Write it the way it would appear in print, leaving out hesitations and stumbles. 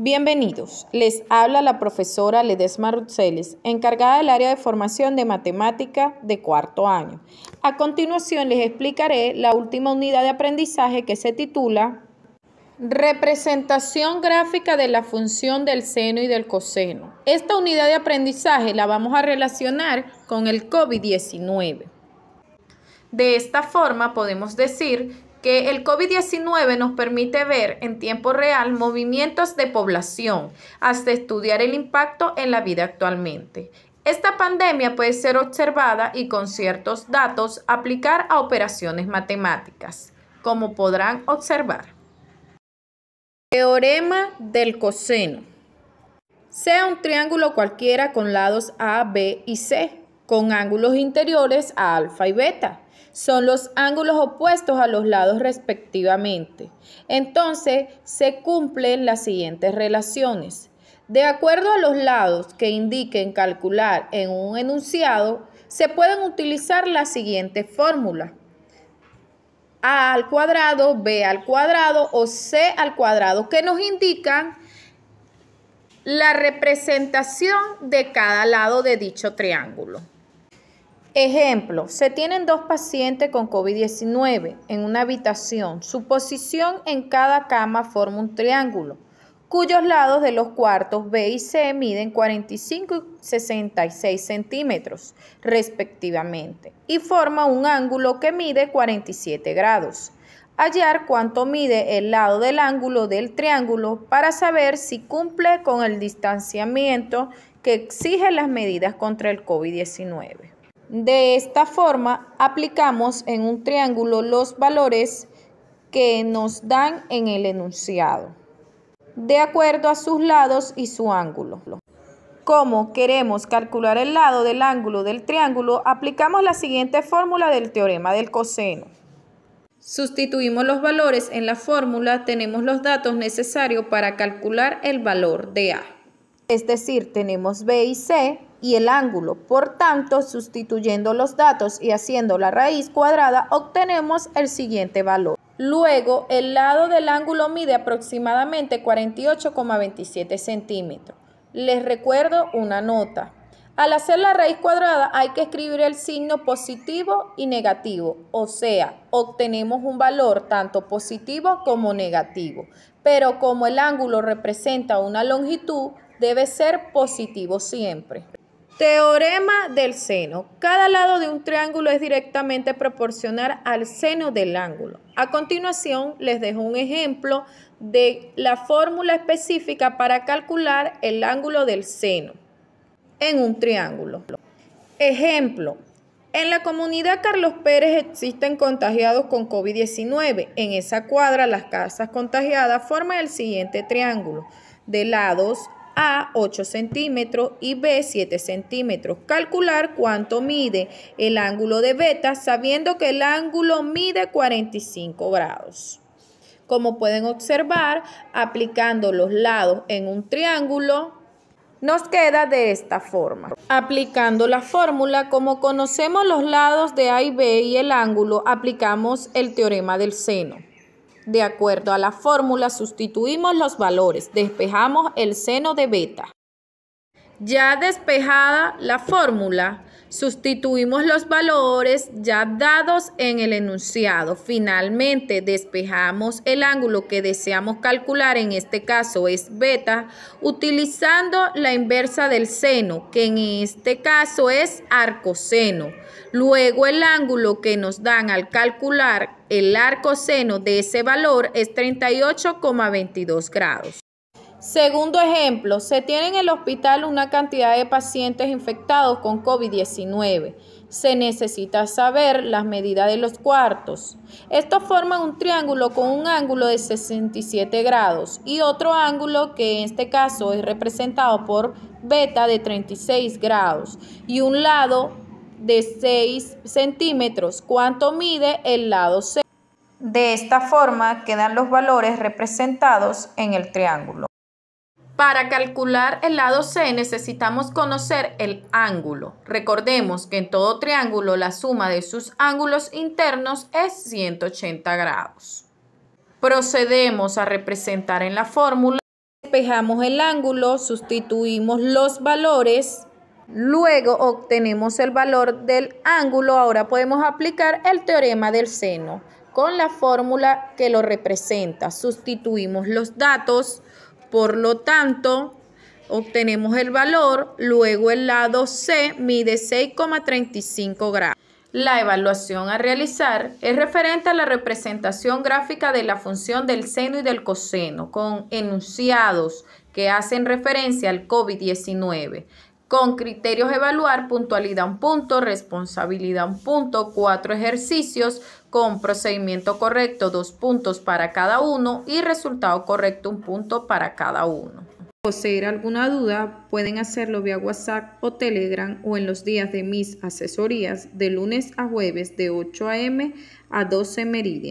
Bienvenidos, les habla la profesora Ledesma Rutzeles, encargada del área de formación de matemática de cuarto año. A continuación les explicaré la última unidad de aprendizaje que se titula Representación gráfica de la función del seno y del coseno. Esta unidad de aprendizaje la vamos a relacionar con el COVID-19. De esta forma podemos decir que el COVID-19 nos permite ver en tiempo real movimientos de población hasta estudiar el impacto en la vida actualmente. Esta pandemia puede ser observada y con ciertos datos aplicar a operaciones matemáticas, como podrán observar. Teorema del coseno. Sea un triángulo cualquiera con lados A, B y C, con ángulos interiores a alfa y beta. Son los ángulos opuestos a los lados respectivamente. Entonces, se cumplen las siguientes relaciones. De acuerdo a los lados que indiquen calcular en un enunciado, se pueden utilizar la siguiente fórmula. A al cuadrado, B al cuadrado o C al cuadrado, que nos indican la representación de cada lado de dicho triángulo. Ejemplo, se tienen dos pacientes con COVID-19 en una habitación. Su posición en cada cama forma un triángulo, cuyos lados de los cuartos B y C miden 45 y 66 centímetros, respectivamente, y forma un ángulo que mide 47 grados. Hallar cuánto mide el lado del ángulo del triángulo para saber si cumple con el distanciamiento que exigen las medidas contra el COVID-19. De esta forma, aplicamos en un triángulo los valores que nos dan en el enunciado, de acuerdo a sus lados y su ángulo. Como queremos calcular el lado del ángulo del triángulo, aplicamos la siguiente fórmula del teorema del coseno. Sustituimos los valores en la fórmula, tenemos los datos necesarios para calcular el valor de A. Es decir, tenemos B y C y el ángulo. Por tanto, sustituyendo los datos y haciendo la raíz cuadrada, obtenemos el siguiente valor. Luego, el lado del ángulo mide aproximadamente 48,27 centímetros. Les recuerdo una nota. Al hacer la raíz cuadrada hay que escribir el signo positivo y negativo, o sea, obtenemos un valor tanto positivo como negativo. Pero como el ángulo representa una longitud, debe ser positivo siempre. Teorema del seno. Cada lado de un triángulo es directamente proporcional al seno del ángulo. A continuación, les dejo un ejemplo de la fórmula específica para calcular el ángulo del seno en un triángulo. Ejemplo. En la comunidad Carlos Pérez existen contagiados con COVID-19. En esa cuadra, las casas contagiadas forman el siguiente triángulo. De lados A 8 centímetros y B 7 centímetros. Calcular cuánto mide el ángulo de beta sabiendo que el ángulo mide 45 grados. Como pueden observar, aplicando los lados en un triángulo, nos queda de esta forma. Aplicando la fórmula, como conocemos los lados de A y B y el ángulo, aplicamos el teorema del seno. De acuerdo a la fórmula, sustituimos los valores, despejamos el seno de beta. Ya despejada la fórmula, sustituimos los valores ya dados en el enunciado. Finalmente, despejamos el ángulo que deseamos calcular, en este caso es beta, utilizando la inversa del seno, que en este caso es arcoseno. Luego, el ángulo que nos dan al calcular el arcoseno de ese valor es 38,22 grados. Segundo ejemplo, se tiene en el hospital una cantidad de pacientes infectados con COVID-19. Se necesita saber las medidas de los cuartos. Estos forman un triángulo con un ángulo de 67 grados y otro ángulo que en este caso es representado por beta de 36 grados y un lado de 6 centímetros. ¿Cuánto mide el lado C? De esta forma quedan los valores representados en el triángulo. Para calcular el lado C necesitamos conocer el ángulo. Recordemos que en todo triángulo la suma de sus ángulos internos es 180 grados. Procedemos a representar en la fórmula Despejamos el ángulo, sustituimos los valores, luego obtenemos el valor del ángulo. Ahora podemos aplicar el teorema del seno con la fórmula que lo representa. Sustituimos los datos, por lo tanto, obtenemos el valor, luego el lado C mide 6,35 grados. La evaluación a realizar es referente a la representación gráfica de la función del seno y del coseno, con enunciados que hacen referencia al COVID-19. Con criterios evaluar, puntualidad 1 punto, responsabilidad 1 punto, 4 ejercicios, con procedimiento correcto 2 puntos para cada uno y resultado correcto 1 punto para cada uno. Poseer alguna duda, pueden hacerlo vía WhatsApp o Telegram o en los días de mis asesorías de lunes a jueves de 8 a.m. a 12 meridian.